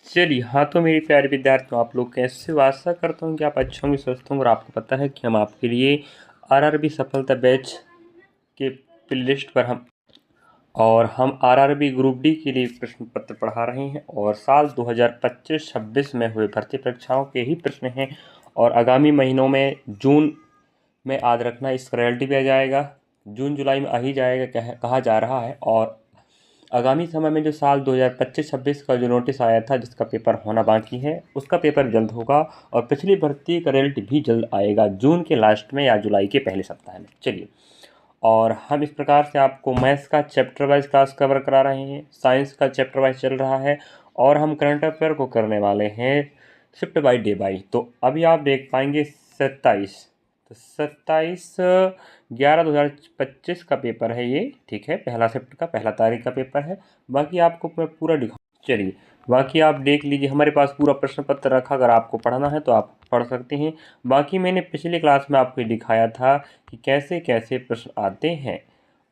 चलिए, हाँ तो मेरे प्यारे विद्यार्थियों, आप लोग कैसे हो? आशा करता हूँ कि आप अच्छे होंगे, स्वस्थ होंगे। और आपको पता है कि हम आपके लिए आरआरबी सफलता बैच के प्लेलिस्ट पर हम आरआरबी ग्रुप डी के लिए प्रश्न पत्र पढ़ा रहे हैं और साल 2025-26 में हुए भर्ती परीक्षाओं के ही प्रश्न हैं। और आगामी महीनों में जून में याद रखना, इसका रिजल्ट भी आ जाएगा। जून जुलाई में आ ही जाएगा कहा जा रहा है। और आगामी समय में जो साल 2025-26 का जो नोटिस आया था, जिसका पेपर होना बाकी है, उसका पेपर जल्द होगा। और पिछली भर्ती का रिजल्ट भी जल्द आएगा, जून के लास्ट में या जुलाई के पहले सप्ताह में। चलिए, और हम इस प्रकार से आपको मैथ्स का चैप्टर वाइज क्लास कवर करा रहे हैं, साइंस का चैप्टर वाइज चल रहा है, और हम करंट अफेयर को करने वाले हैं शिफ्ट बाई डे बाई। तो अभी आप देख पाएंगे 27, तो 27/11/2025 का पेपर है ये, ठीक है। पहला शिफ्ट का पहला तारीख का पेपर है। बाकी आपको मैं पूरा दिखाऊँ, चलिए बाकी आप देख लीजिए। हमारे पास पूरा प्रश्न पत्र रखा, अगर आपको पढ़ना है तो आप पढ़ सकते हैं। बाकी मैंने पिछली क्लास में आपको दिखाया था कि कैसे कैसे प्रश्न आते हैं।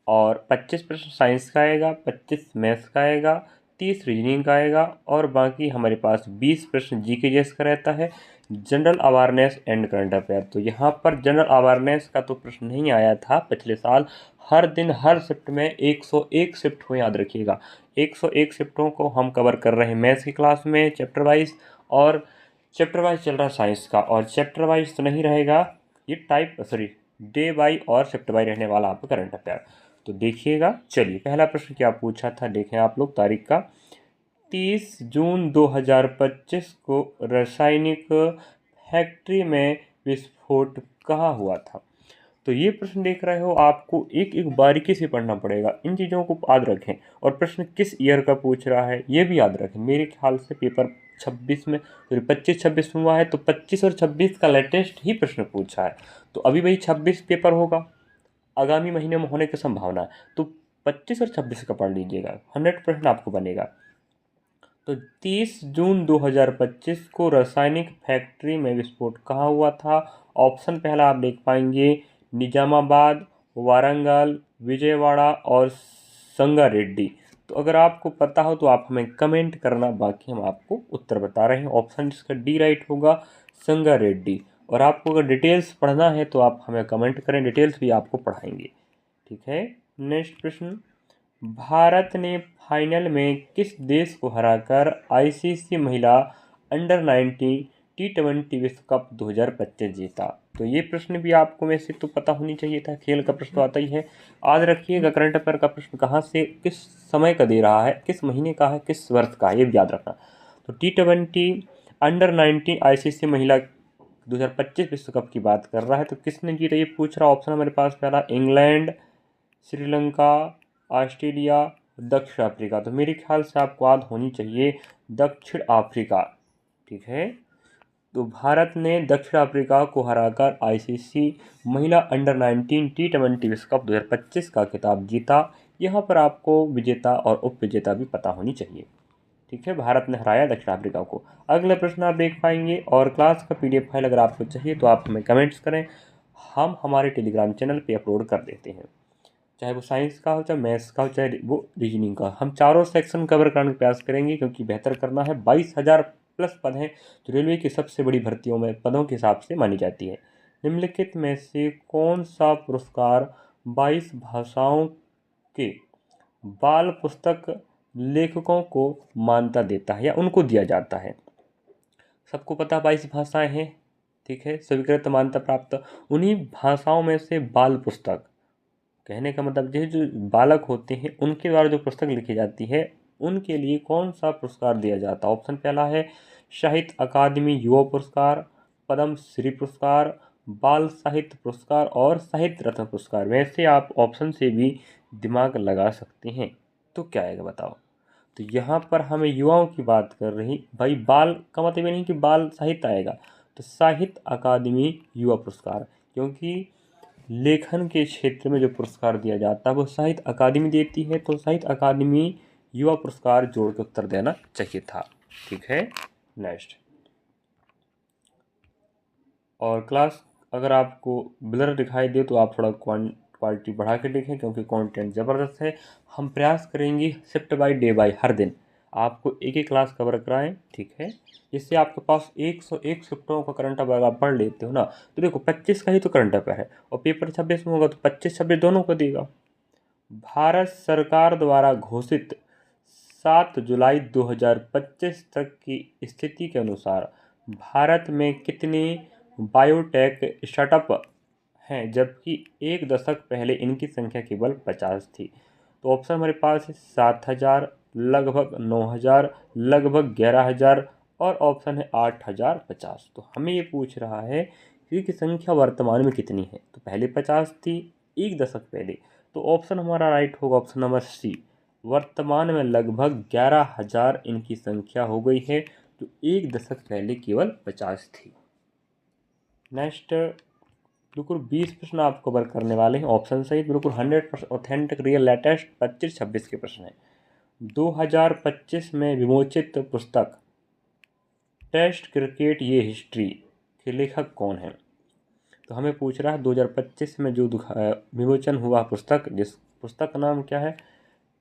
और 25 प्रश्न साइंस का आएगा, 25 मैथ्स का आएगा, 30 रीजनिंग का आएगा, और बाकी हमारे पास 20 प्रश्न जीके जैस का रहता है, general awareness and current affair. तो यहाँ पर जनरल अवेयरनेस का तो प्रश्न नहीं आया था पिछले साल। हर दिन हर शिफ्ट में 101 शिफ्ट हो, याद रखिएगा। 101 शिफ्टों को हम कवर कर रहे हैं मैथ्स की क्लास में चैप्टर वाइज। और चैप्टर वाइज चल रहा है साइंस का, और चैप्टर वाइज तो नहीं रहेगा ये, डे बाई और शिफ्ट बाई रहने वाला आपका करंट अफेयर। तो देखिएगा। चलिए, पहला प्रश्न क्या पूछा था, देखें आप लोग तारीख का। 30 जून 2025 को रासायनिक फैक्ट्री में विस्फोट कहाँ हुआ था? तो ये प्रश्न देख रहे हो, आपको एक एक बारीकी से पढ़ना पड़ेगा, इन चीज़ों को याद रखें। और प्रश्न किस ईयर का पूछ रहा है ये भी याद रखें। मेरे ख्याल से पेपर 26 में, 25-26 में हुआ है, तो 25 और 26 का लेटेस्ट ही प्रश्न पूछा है। तो अभी वही 26 पेपर होगा, आगामी महीने में होने की संभावना है। तो 25 और 26 का पढ़ लीजिएगा, 100% आपको बनेगा। तो 30 जून 2025 को रासायनिक फैक्ट्री में विस्फोट कहाँ हुआ था? ऑप्शन पहला आप देख पाएंगे, निजामाबाद, वारंगल, विजयवाड़ा और संगारेड्डी। तो अगर आपको पता हो तो आप हमें कमेंट करना, बाकी हम आपको उत्तर बता रहे हैं। ऑप्शन जिसका डी राइट होगा, संगारेड्डी। और आपको अगर डिटेल्स पढ़ना है तो आप हमें कमेंट करें, डिटेल्स भी आपको पढ़ाएंगे, ठीक है। नेक्स्ट प्रश्न, भारत ने फाइनल में किस देश को हराकर आईसीसी महिला अंडर-19 टी20 विश्व कप 2025 जीता? तो ये प्रश्न भी आपको में से तो पता होनी चाहिए था, खेल का प्रश्न तो आता ही है। याद रखिएगा, करंट अफेयर का प्रश्न कहाँ से किस समय का दे रहा है, किस महीने का है, किस वर्ष का है, ये भी याद रखना। तो टी20 अंडर-19 आईसीसी महिला 2025 विश्व कप की बात कर रहा है। तो किसने जीता ये पूछ रहा। ऑप्शन हमारे पास पहला, इंग्लैंड, श्रीलंका, ऑस्ट्रेलिया, दक्षिण अफ्रीका। तो मेरे ख्याल से आपको याद होनी चाहिए दक्षिण अफ्रीका, ठीक है। तो भारत ने दक्षिण अफ्रीका को हराकर आईसीसी महिला अंडर-19 टी20 विश्व कप 2025 का खिताब जीता। यहाँ पर आपको विजेता और उप विजेता भी पता होनी चाहिए, ठीक है। भारत ने हराया दक्षिण अफ्रीका को। अगला प्रश्न आप देख पाएंगे, और क्लास का पीडीएफ फाइल अगर आपको चाहिए तो आप हमें कमेंट्स करें, हम हमारे टेलीग्राम चैनल पे अपलोड कर देते हैं। चाहे वो साइंस का हो, चाहे मैथ्स का हो, चाहे वो रीजनिंग का, हम चारों सेक्शन कवर करने का प्रयास करेंगे, क्योंकि बेहतर करना है। 22,000 प्लस पद हैं, जो रेलवे की सबसे बड़ी भर्तियों में पदों के हिसाब से मानी जाती है। निम्नलिखित में से कौन सा पुरस्कार 22 भाषाओं के बाल पुस्तक लेखकों को मान्यता देता है या उनको दिया जाता है? सबको पता 22 भाषाएं हैं, ठीक है, स्वीकृत मान्यता प्राप्त। उन्हीं भाषाओं में से बाल पुस्तक, कहने का मतलब ये जो बालक होते हैं उनके द्वारा जो पुस्तक लिखी जाती है, उनके लिए कौन सा पुरस्कार दिया जाता है? ऑप्शन पहला है साहित्य अकादमी युवा पुरस्कार, पद्म श्री पुरस्कार, बाल साहित्य पुरस्कार और साहित्य रत्न पुरस्कार। वैसे आप ऑप्शन से भी दिमाग लगा सकते हैं, तो क्या आएगा बताओ। तो यहाँ पर हमें युवाओं की बात कर रही भाई, बाल का मतलब ये नहीं कि बाल साहित्य आएगा। तो साहित्य अकादमी युवा पुरस्कार, क्योंकि लेखन के क्षेत्र में जो पुरस्कार दिया जाता है वो साहित्य अकादमी देती है, तो साहित्य अकादमी युवा पुरस्कार जोड़ के उत्तर देना चाहिए था, ठीक है। नेक्स्ट, और क्लास अगर आपको ब्लर दिखाई दे तो आप थोड़ा क्वालिटी बढ़ा के देखें, क्योंकि कंटेंट ज़बरदस्त है। हम प्रयास करेंगे शिफ्ट बाय डे बाय हर दिन आपको एक एक क्लास कवर कराएं, ठीक है। जिससे आपके पास 101 शिफ्टों का करंट अफेयर आप पढ़ लेते हो ना, तो देखो 25 का ही तो करंट अफेयर है और पेपर 26 में होगा तो 25-26 दोनों को देगा। भारत सरकार द्वारा घोषित 7 जुलाई 2025 तक की स्थिति के अनुसार भारत में कितने बायोटेक स्टार्टअप हैं, जबकि एक दशक पहले इनकी संख्या केवल 50 थी। तो ऑप्शन हमारे पास है 7,000, लगभग 9,000, लगभग 11,000 और ऑप्शन है 8,050। तो हमें ये पूछ रहा है कि इनकी संख्या वर्तमान में कितनी है, तो पहले 50 थी एक दशक पहले, तो ऑप्शन हमारा राइट होगा ऑप्शन नंबर सी। वर्तमान में लगभग 11,000 इनकी संख्या हो गई है, जो एक दशक पहले केवल 50 थी। नेक्स्ट बिल्कुल 20 प्रश्न आप कवर करने वाले हैं ऑप्शन सहित, बिल्कुल 100% ऑथेंटिक रियल लेटेस्ट 25-26 के प्रश्न हैं। 2025 में विमोचित पुस्तक टेस्ट क्रिकेट ये हिस्ट्री के लेखक कौन हैं? तो हमें पूछ रहा है 2025 में जो विमोचन हुआ पुस्तक, जिस पुस्तक का नाम क्या है?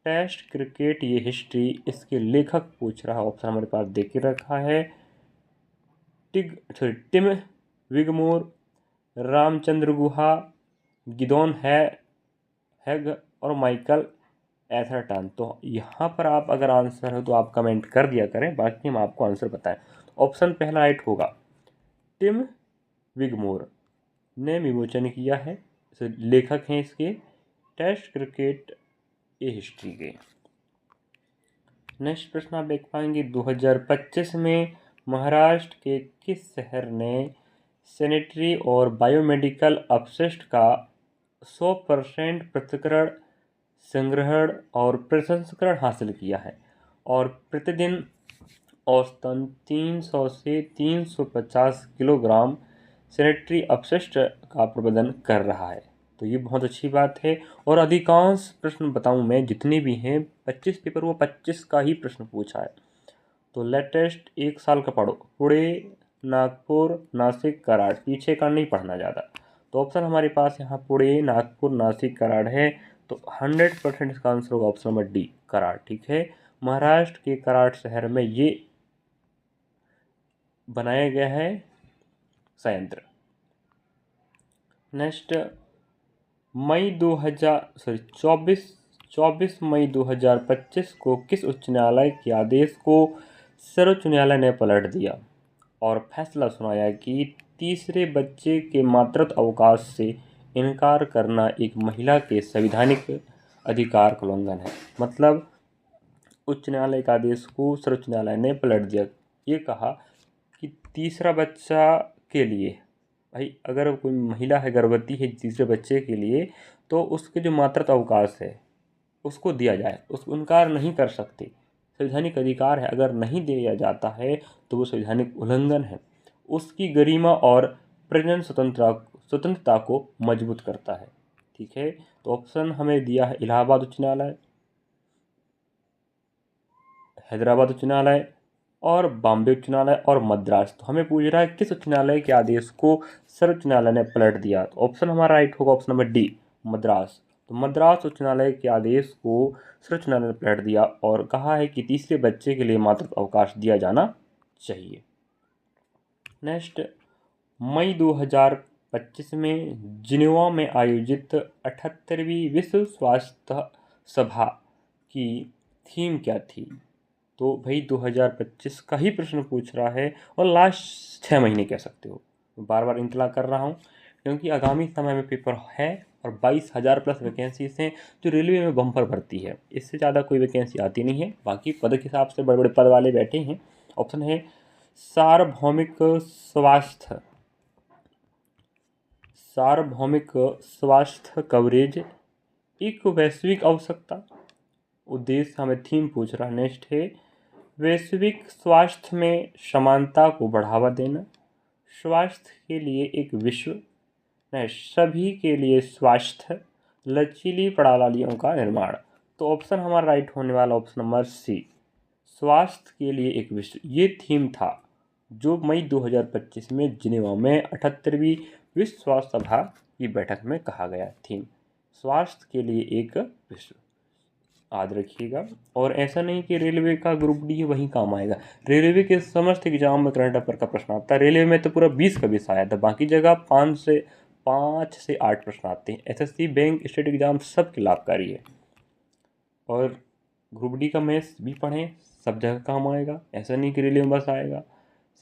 टेस्ट क्रिकेट ये हिस्ट्री, इसके लेखक पूछ रहा है। ऑप्शन हमारे पास दे के रखा है टिम विगमोर, रामचंद्र गुहा, गिदोन हैग और माइकल एथरटन। तो यहाँ पर आप अगर आंसर हो तो आप कमेंट कर दिया करें, बाकी हम आपको आंसर बताएं। ऑप्शन पहला राइट होगा, टिम विगमोर ने विमोचन किया है, लेखक हैं इसके टेस्ट क्रिकेट ये हिस्ट्री के। नेक्स्ट प्रश्न आप देख पाएंगे 2025 में महाराष्ट्र के किस शहर ने सैनिटरी और बायोमेडिकल अपशिष्ट का 100% पृथक्करण, संग्रहण और प्रसंस्करण हासिल किया है और प्रतिदिन औसतन 300 से 350 किलोग्राम सैनिटरी अपशिष्ट का प्रबंधन कर रहा है। तो ये बहुत अच्छी बात है। और अधिकांश प्रश्न बताऊं मैं जितने भी हैं 25 पेपर, वो 25 का ही प्रश्न पूछा है। तो लेटेस्ट एक साल का पढ़ो, पुणे, नागपुर, नासिक, कराड़, पीछे का नहीं पढ़ना ज़्यादा। तो ऑप्शन हमारे पास यहाँ पुणे, नागपुर, नासिक, कराड़ है। तो 100% इसका आंसर होगा ऑप्शन नंबर डी, कराड़, ठीक है। महाराष्ट्र के कराड़ शहर में ये बनाया गया है संयंत्र। नेक्स्ट मई 24 मई 2025 को किस उच्च न्यायालय के आदेश को सर्वोच्च न्यायालय ने पलट दिया और फैसला सुनाया कि तीसरे बच्चे के मातृत्व अवकाश से इनकार करना एक महिला के संवैधानिक अधिकार का उल्लंघन है। मतलब उच्च न्यायालय के आदेश को सर्वोच्च न्यायालय ने पलट दिया। ये कहा कि तीसरा बच्चा के लिए, भाई अगर कोई महिला है, गर्भवती है तीसरे बच्चे के लिए, तो उसके जो मातृत्व अवकाश है उसको दिया जाए, उसको इनकार नहीं कर सकते। संवैधानिक अधिकार है, अगर नहीं दिया जाता है तो वो संवैधानिक उल्लंघन है। उसकी गरिमा और प्रजनन स्वतंत्रता को मजबूत करता है, ठीक है। तो ऑप्शन हमें दिया है इलाहाबाद उच्च न्यायालय, हैदराबाद उच्च न्यायालय और बॉम्बे उच्च न्यायालय और मद्रास। तो हमें पूछ रहा है किस उच्च न्यायालय के आदेश को सर्वोच्च न्यायालय ने पलट दिया। तो ऑप्शन हमारा राइट होगा ऑप्शन नंबर डी, मद्रास। तो मद्रास उच्च न्यायालय के आदेश को सर्वोच्च न्यायालय ने पलट दिया और कहा है कि तीसरे बच्चे के लिए मातृत्व अवकाश दिया जाना चाहिए। नेक्स्ट मई 2025 में जिनेवा में आयोजित 78वीं विश्व स्वास्थ्य सभा की थीम क्या थी? तो भाई 2025 का ही प्रश्न पूछ रहा है और लास्ट 6 महीने कह सकते हो। बार बार इंतला कर रहा हूँ क्योंकि आगामी समय में पेपर है और 22,000 प्लस वैकेंसीज हैं जो रेलवे में बम्पर भरती है। इससे ज़्यादा कोई वैकेंसी आती नहीं है, बाकी पद के हिसाब से बड़े बड़े पद वाले बैठे हैं। ऑप्शन है सार्वभौमिक स्वास्थ्य कवरेज एक वैश्विक आवश्यकता। उद्देश्य हमें थीम पूछ रहा है। नेक्स्ट है वैश्विक स्वास्थ्य में समानता को बढ़ावा देना, स्वास्थ्य के लिए एक विश्व, सभी के लिए स्वास्थ्य, लचीली प्रणालियों का निर्माण। तो ऑप्शन हमारा राइट होने वाला ऑप्शन नंबर सी, स्वास्थ्य के लिए एक विश्व। ये थीम था जो मई 2025 में जिनेवा में 78वीं विश्व स्वास्थ्य सभा की बैठक में कहा गया। थीम स्वास्थ्य के लिए एक विश्व। याद रखिएगा। और ऐसा नहीं कि रेलवे का ग्रुप डी वही काम आएगा, रेलवे के समस्त एग्जाम में करंट अफेयर का प्रश्न आता है। रेलवे में तो पूरा 20 का 20 आया था, बाकी जगह 5 से 8 प्रश्न आते हैं। एसएससी, बैंक, स्टेट एग्जाम सबके लाभकारी है। और ग्रुप डी का मैथ्स भी पढ़ें, सब जगह काम आएगा, ऐसा नहीं कि रेलवे में बस आएगा।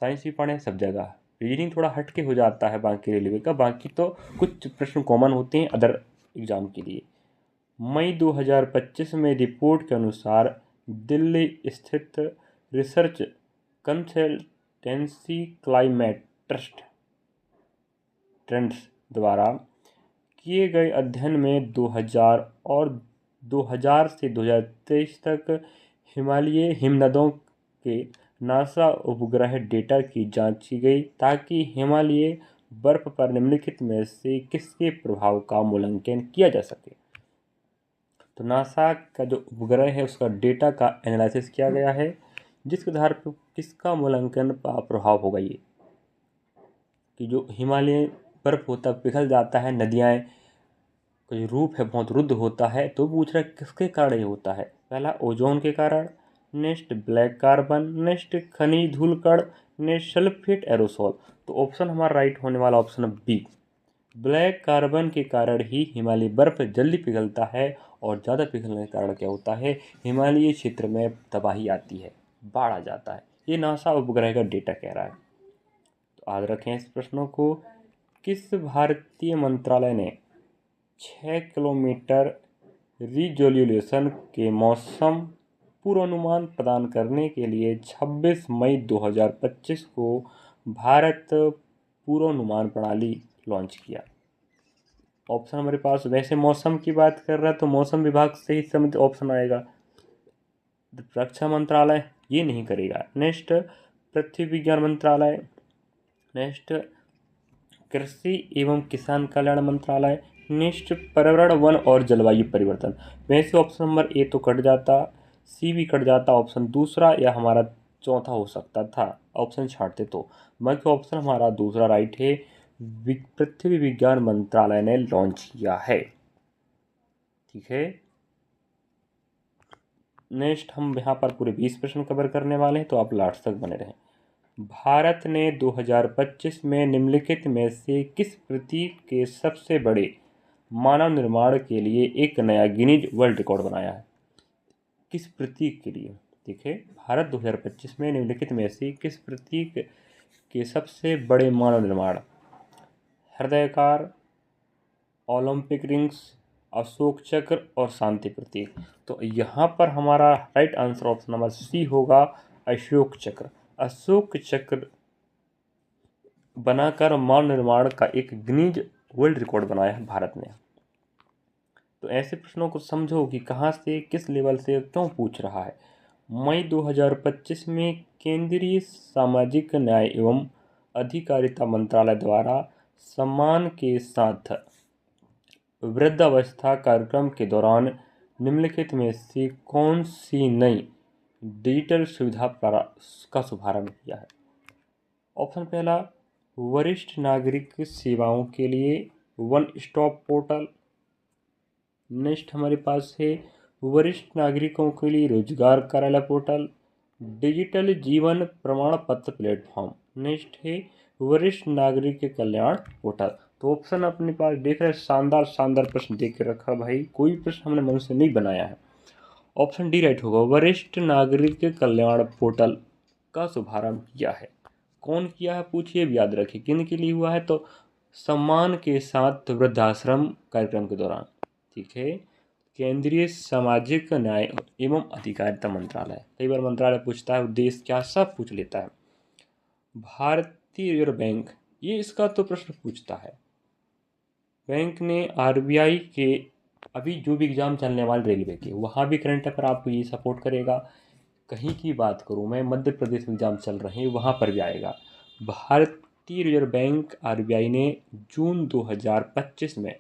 साइंस भी पढ़ें सब जगह। रीजनिंग थोड़ा हट के हो जाता है बाकी रेलवे का, बाकी तो कुछ प्रश्न कॉमन होते हैं अदर एग्जाम के लिए। मई 2025 में रिपोर्ट के अनुसार दिल्ली स्थित रिसर्च कंसल्टेंसी क्लाइमेट ट्रेंड्स द्वारा किए गए अध्ययन में 2000 से 2023 तक हिमालयी हिमनदों के नासा उपग्रह डेटा की जांच की गई, ताकि हिमालयी बर्फ पर निम्नलिखित में से किसके प्रभाव का मूल्यांकन किया जा सके। तो नासा का जो उपग्रह है उसका डेटा का एनालिसिस किया गया है, जिसके आधार पर किसका मूल्यांकन प्रभाव होगा। ये कि जो हिमालय बर्फ होता है पिघल जाता है, नदियाँ का जो रूप है बहुत रुद्ध होता है, तो पूछ रहा है किसके कारण ये होता है। पहला ओजोन के कारण, नेक्स्ट ब्लैक कार्बन, नेक्स्ट खनिज धूलकण, नेक्स्ट सल्फेट एरोसोल। तो ऑप्शन हमारा राइट होने वाला ऑप्शन बी, ब्लैक कार्बन के कारण ही हिमालय बर्फ जल्दी पिघलता है। और ज़्यादा पिघलने के कारण क्या होता है, हिमालयी क्षेत्र में तबाही आती है, बाढ़ आ जाता है। ये नासा उपग्रह का डेटा कह रहा है। तो याद रखें इस प्रश्नों को। किस भारतीय मंत्रालय ने 6 किलोमीटर रिजोल्यूशन के मौसम पूर्वानुमान प्रदान करने के लिए 26 मई 2025 को भारत पूर्वानुमान प्रणाली लॉन्च किया। ऑप्शन हमारे पास, वैसे मौसम की बात कर रहा है तो मौसम विभाग से ही संबंधित ऑप्शन आएगा। रक्षा मंत्रालय ये नहीं करेगा। नेक्स्ट पृथ्वी विज्ञान मंत्रालय, नेक्स्ट कृषि एवं किसान कल्याण मंत्रालय, नेक्स्ट पर्यावरण वन और जलवायु परिवर्तन। वैसे ऑप्शन नंबर ए तो कट जाता, सी भी कट जाता, ऑप्शन दूसरा या हमारा चौथा हो सकता था, ऑप्शन छांटते तो। बाकी ऑप्शन हमारा दूसरा राइट है, पृथ्वी विज्ञान मंत्रालय ने लॉन्च किया है। ठीक है, नेक्स्ट हम यहाँ पर पूरे 20 प्रश्न कवर करने वाले हैं, तो आप लास्ट तक बने रहें। भारत ने 2025 में निम्नलिखित में से किस प्रतीक के सबसे बड़े मानव निर्माण के लिए एक नया गिनीज वर्ल्ड रिकॉर्ड बनाया है। किस प्रतीक के लिए, ठीक है, भारत 2025 में निम्नलिखित में से किस प्रतीक के सबसे बड़े मानव निर्माण, हृदयकार, ओलंपिक रिंग्स, अशोक चक्र और शांति प्रतीक। तो यहाँ पर हमारा right answer option number C होगा, अशोक चक्र। अशोक चक्र बनाकर मानव निर्माण का एक गिनीज वर्ल्ड रिकॉर्ड बनाया है भारत ने। तो ऐसे प्रश्नों को समझो कि कहाँ से, किस लेवल से, क्यों पूछ रहा है। मई 2025 में केंद्रीय सामाजिक न्याय एवं अधिकारिता मंत्रालय द्वारा सम्मान के साथ वृद्धावस्था कार्यक्रम के दौरान निम्नलिखित में से कौन सी नई डिजिटल सुविधा का शुभारंभ किया है। ऑप्शन पहला, वरिष्ठ नागरिक सेवाओं के लिए वन स्टॉप पोर्टल। नेक्स्ट हमारे पास है वरिष्ठ नागरिकों के लिए रोजगार कार्यालय पोर्टल, डिजिटल जीवन प्रमाण पत्र प्लेटफॉर्म। नेक्स्ट है वरिष्ठ नागरिक कल्याण पोर्टल। तो ऑप्शन अपने पास देख रहे हैं, शानदार शानदार प्रश्न देख के रखा भाई, कोई प्रश्न हमने मन से नहीं बनाया है। ऑप्शन डी राइट होगा, वरिष्ठ नागरिक कल्याण पोर्टल का शुभारंभ किया है। कौन किया है पूछिए, भी याद रखिए किन के लिए हुआ है, तो सम्मान के साथ वृद्धाश्रम कार्यक्रम के दौरान। ठीक है, केंद्रीय सामाजिक न्याय एवं अधिकारिता मंत्रालय, कई बार मंत्रालय पूछता है उद्देश्य क्या, सब पूछ लेता है। भारतीय रिजर्व बैंक, ये इसका तो प्रश्न पूछता है। बैंक ने आरबीआई के अभी जो भी एग्ज़ाम चलने वाले रेलवे के, वहाँ भी करंट अफेयर आपको ये सपोर्ट करेगा। कहीं की बात करूँ मैं, मध्य प्रदेश में एग्ज़ाम चल रहे हैं, वहाँ पर भी आएगा। भारतीय रिजर्व बैंक आरबीआई ने जून 2025 में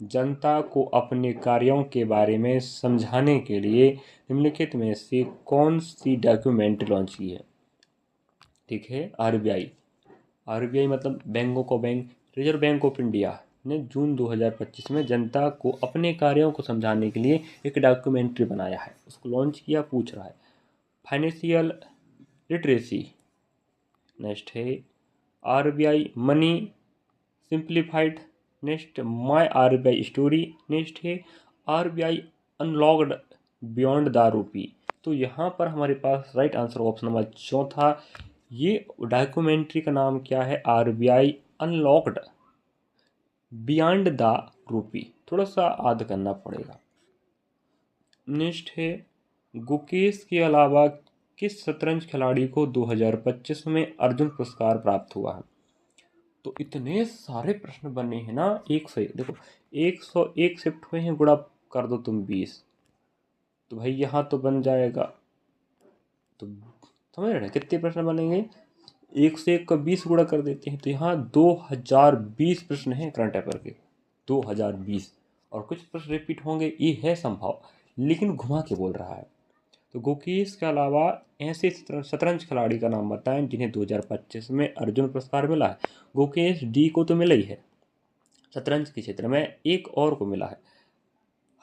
जनता को अपने कार्यों के बारे में समझाने के लिए निम्नलिखित में से कौन सी डॉक्यूमेंट लॉन्च की है। ठीक है, आरबीआई मतलब बैंकों को bank, reserve bank of India, ने जून 2025 में जनता को अपने कार्यों को समझाने के लिए एक डॉक्यूमेंट्री बनाया है, उसको लॉन्च किया। पूछ रहा है फाइनेंशियल लिटरेसी, नेक्स्ट है RBI money simplified, next my RBI story, next है RBI unlocked beyond the rupee. तो यहाँ पर हमारे पास राइट आंसर ऑप्शन नंबर चौथा। ये डॉक्यूमेंट्री का नाम क्या है? आरबीआई अनलॉक्ड बियॉन्ड द रूपी। थोड़ा सा याद करना पड़ेगा। नेक्स्ट है गुकेश के अलावा किस शतरंज खिलाड़ी को 2025 में अर्जुन पुरस्कार प्राप्त हुआ है? तो इतने सारे प्रश्न बने हैं ना, 100 देखो 101 शिफ्ट हुए हैं, गुणा कर दो तुम 20, तो भाई यहाँ तो बन जाएगा, तो समझ रहे ना कितने प्रश्न बनेंगे? 101 का 20 गुणा कर देते हैं तो यहाँ 2020 प्रश्न हैं करंट अफेयर के, 2020। और कुछ प्रश्न रिपीट होंगे, ये है संभव, लेकिन घुमा के बोल रहा है। तो गुकेश के अलावा ऐसे शतरंज खिलाड़ी का नाम बताएं जिन्हें 2025 में अर्जुन पुरस्कार मिला है। गुकेश डी को तो मिला ही है शतरंज के क्षेत्र में, एक और को मिला है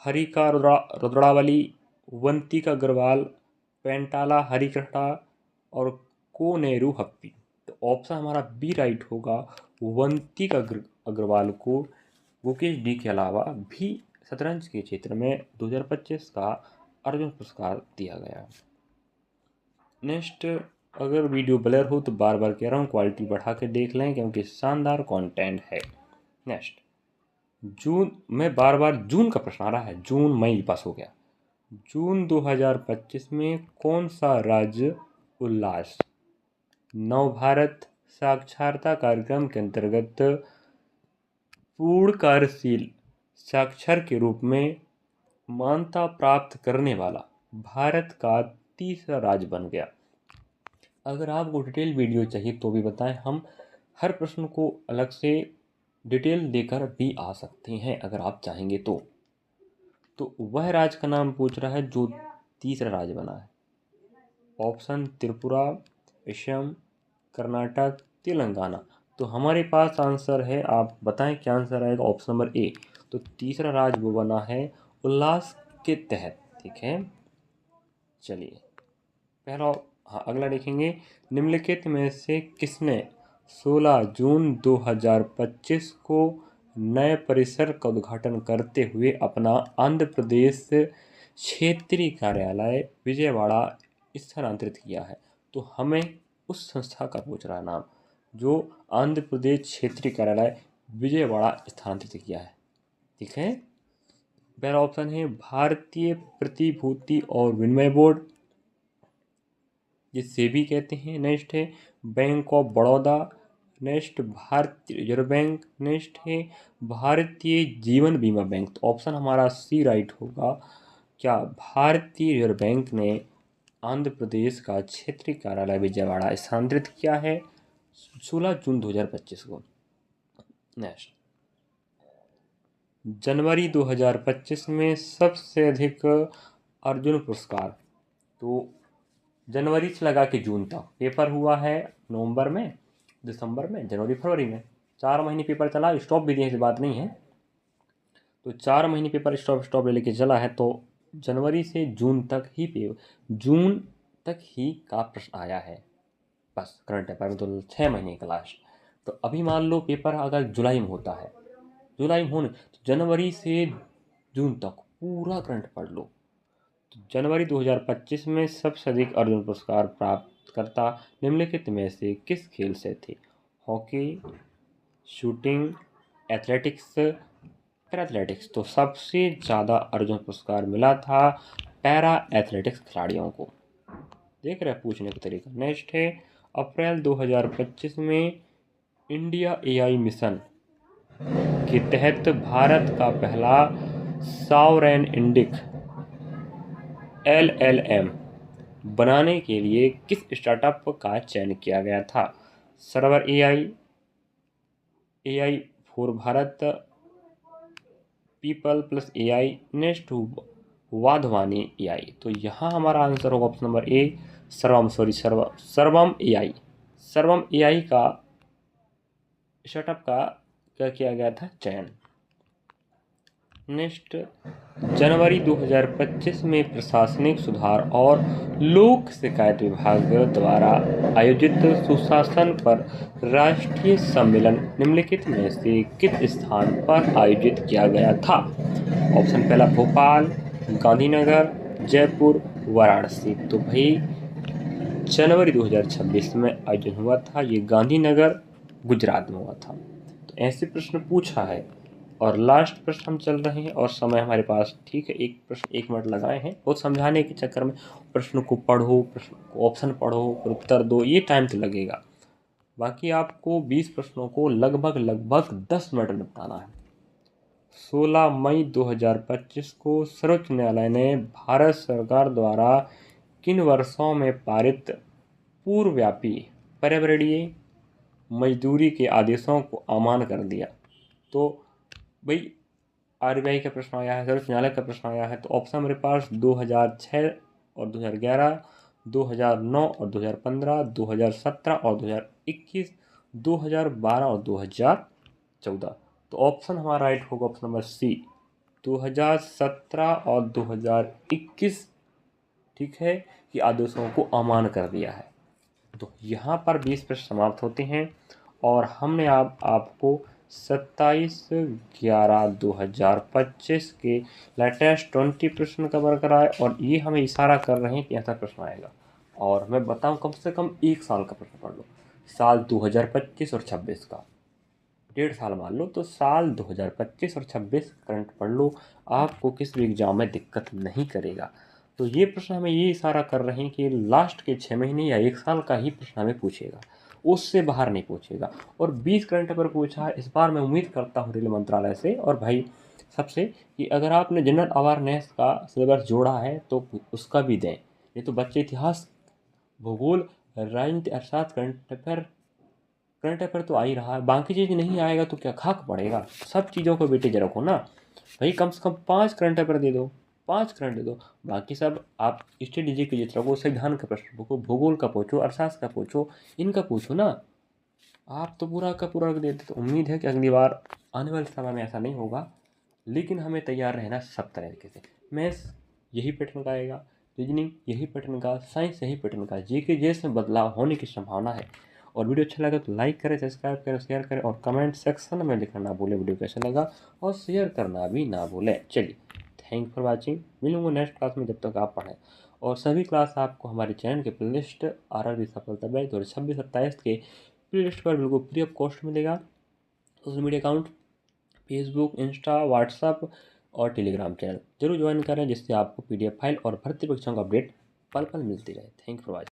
हरिका रुद्रावली, वंतिका अग्रवाल, पेंटाला हरिकृष्णा और कोनेरू हप्पी। तो ऑप्शन हमारा बी राइट होगा, वंतिका अग्रवाल को गुकेश डी के अलावा भी शतरंज के क्षेत्र में 2025 का अर्जुन पुरस्कार दिया गया। नेक्स्ट, अगर वीडियो ब्लर हो तो बार बार कह रहा हूँ क्वालिटी बढ़ा के देख लें क्योंकि शानदार कंटेंट है। नेक्स्ट, जून में बार बार जून का प्रश्न आ रहा है, जून मई पास हो गया। जून 2025 में कौन सा राज्य उल्लास नव भारत साक्षरता कार्यक्रम के अंतर्गत पूर्ण कार्यशील साक्षर के रूप में मान्यता प्राप्त करने वाला भारत का तीसरा राज्य बन गया? अगर आपको डिटेल वीडियो चाहिए तो भी बताएं, हम हर प्रश्न को अलग से डिटेल देकर भी आ सकते हैं अगर आप चाहेंगे तो। वह राज्य का नाम पूछ रहा है जो तीसरा राज्य बना है। ऑप्शन त्रिपुरा, असम, कर्नाटक, तेलंगाना। तो हमारे पास आंसर है, आप बताएं क्या आंसर आएगा? Option number A. तो तीसरा राज्य वो बना है उल्लास के तहत। ठीक है, चलिए पहला, हाँ अगला देखेंगे। निम्नलिखित में से किसने 16 जून 2025 को नए परिसर का उद्घाटन करते हुए अपना आंध्र प्रदेश क्षेत्रीय कार्यालय विजयवाड़ा स्थानांतरित किया है? तो हमें उस संस्था का पूछ रहा नाम जो आंध्र प्रदेश क्षेत्रीय कार्यालय विजयवाड़ा स्थानांतरित किया है। ठीक है, पहला ऑप्शन है भारतीय प्रतिभूति और विनिमय बोर्ड, जिसे भी कहते हैं। नेक्स्ट है बैंक ऑफ बड़ौदा, नेक्स्ट भारतीय रिजर्व बैंक, नेक्स्ट है भारतीय जीवन बीमा बैंक। तो ऑप्शन हमारा सी राइट होगा। क्या भारतीय रिजर्व बैंक ने आंध्र प्रदेश का क्षेत्रीय कार्यालय विजयवाड़ा स्थानांतरित किया है 16 जून 2025 को? नेक्स्ट, जनवरी 2025 में सबसे अधिक अर्जुन पुरस्कार, तो जनवरी से लगा के जून तक पेपर हुआ है, नवंबर में, दिसंबर में, जनवरी फरवरी में, 4 महीने पेपर चला। स्टॉप भी दिए, ऐसी बात नहीं है। तो 4 महीने पेपर स्टॉप ले लेके चला है। तो जनवरी से जून तक ही का प्रश्न आया है बस करंट अफेयर में, तो 6 महीने का लास्ट। तो अभी मान लो पेपर अगर जुलाई में होता है, जुलाई में होने तो जनवरी से जून तक पूरा करंट पढ़ लो। तो जनवरी 2025 में सबसे अधिक अर्जुन पुरस्कार प्राप्त करता निम्नलिखित में से किस खेल से थे? Hockey, shooting, athletics, para athletics. तो सबसे ज़्यादा अर्जुन पुरस्कार मिला था पैरा एथलेटिक्स खिलाड़ियों को। देख रहे हैं पूछने का तरीका। नेक्स्ट है अप्रैल 2025 में इंडिया एआई मिशन के तहत भारत का पहला सॉवरेन इंडिक LLM बनाने के लिए किस स्टार्टअप का चयन किया गया था? Server AI for Bharat, people plus AI, next Wadhwani AI। तो यहाँ हमारा आंसर होगा ऑप्शन नंबर ए, सर्वम AI का स्टार्टअप का क्या किया गया था, चयन। नेक्स्ट, जनवरी 2025 में प्रशासनिक सुधार और लोक शिकायत विभाग द्वारा आयोजित सुशासन पर राष्ट्रीय सम्मेलन निम्नलिखित में से किस स्थान पर आयोजित किया गया था? ऑप्शन पहला भोपाल, गांधीनगर, जयपुर, वाराणसी। तो भाई जनवरी 2026 में आयोजन हुआ था, ये गांधीनगर गुजरात में हुआ था। तो ऐसे प्रश्न पूछा है। और लास्ट प्रश्न हम चल रहे हैं और समय हमारे पास ठीक है, एक प्रश्न 1 मिनट लगाए हैं। और समझाने के चक्कर में प्रश्न को पढ़ो, प्रश्न को ऑप्शन पढ़ो और उत्तर दो, ये टाइम तो लगेगा। बाकी आपको 20 प्रश्नों को लगभग 10 मिनट में बताना है। 16 मई 2025 को सर्वोच्च न्यायालय ने भारत सरकार द्वारा किन वर्षों में पारित पूर्वव्यापी पर्यावरणीय मजदूरी के आदेशों को अमान्य कर दिया? तो भाई आरबीआई का प्रश्न आया है, सर्वोच्च न्यायालय का प्रश्न आया है। तो ऑप्शन मेरे पास 2006 और 2011, 2009 और 2015, 2017 और 2021, 2012 और 2014। तो ऑप्शन हमारा राइट होगा ऑप्शन नंबर सी, 2017 और 2021, ठीक है, कि आदेशों को अमान्य कर दिया है। तो यहाँ पर 20 प्रश्न समाप्त होते हैं और हमने आपको 27/11/2025 के लेटेस्ट 20 प्रश्न कवर कराए और ये हमें इशारा कर रहे हैं कि ऐसा प्रश्न आएगा। और मैं बताऊं, कम से कम 1 साल का प्रश्न पढ़ लो, साल 2025 और 26 का, 1.5 साल मान लो, तो साल 2025 और 26 करंट पढ़ लो, आपको किसी भी एग्जाम में दिक्कत नहीं करेगा। तो ये प्रश्न हमें ये इशारा कर रहे हैं कि लास्ट के 6 महीने या 1 साल का ही प्रश्न हमें पूछेगा, उससे बाहर नहीं पूछेगा। और 20 करंट अफेयर पूछा है इस बार। मैं उम्मीद करता हूँ रेल मंत्रालय से और भाई सबसे कि अगर आपने जनरल अवेयरनेस का सिलेबस जोड़ा है तो उसका भी दें। नहीं तो बच्चे इतिहास, भूगोल, राजनीति अर्थशास्त्र, करंट अफेयर तो आ ही रहा है, बाकी चीज़ नहीं आएगा तो क्या खाक पड़ेगा? सब चीज़ों को बेटे रखो ना भाई, कम से कम 5 करंट अफेयर दे दो, 5 करंट दे दो। बाकी सब आप स्ट्रेटेजी के जितना रखो, संविधान का प्रश्न पूछो, भूगोल का पूछो, अर्थशास्त्र का पूछो, इनका पूछो ना। आप तो पूरा का पूरा देते। तो उम्मीद है कि अगली बार आने वाले समय में ऐसा नहीं होगा, लेकिन हमें तैयार रहना सब तरीके से। मैथ्स यही पैटर्न का आएगा, रीजनिंग यही पैटर्न का, साइंस यही पैटर्न का, जीके जेस में बदलाव होने की संभावना है। और वीडियो अच्छा लगा तो लाइक करें, सब्सक्राइब करें, शेयर करें और कमेंट सेक्शन में लिखना ना भूलें वीडियो कैसा लगा, और शेयर करना भी ना भूलें। चलिए, थैंक फॉर वॉचिंग। मिलूंगा नेक्स्ट क्लास में, जब तक आप पढ़ें। और सभी क्लास आपको हमारे चैनल के प्लेलिस्ट RRB सफलता बैच 2026-27 के प्लेलिस्ट पर बिल्कुल फ्री ऑफ कॉस्ट मिलेगा। Social media account Facebook, Insta, WhatsApp और टेलीग्राम चैनल जरूर ज्वाइन करें, जिससे आपको PDF फाइल और भर्ती परीक्षाओं का अपडेट पल पल मिलती रहे। Thank for watching.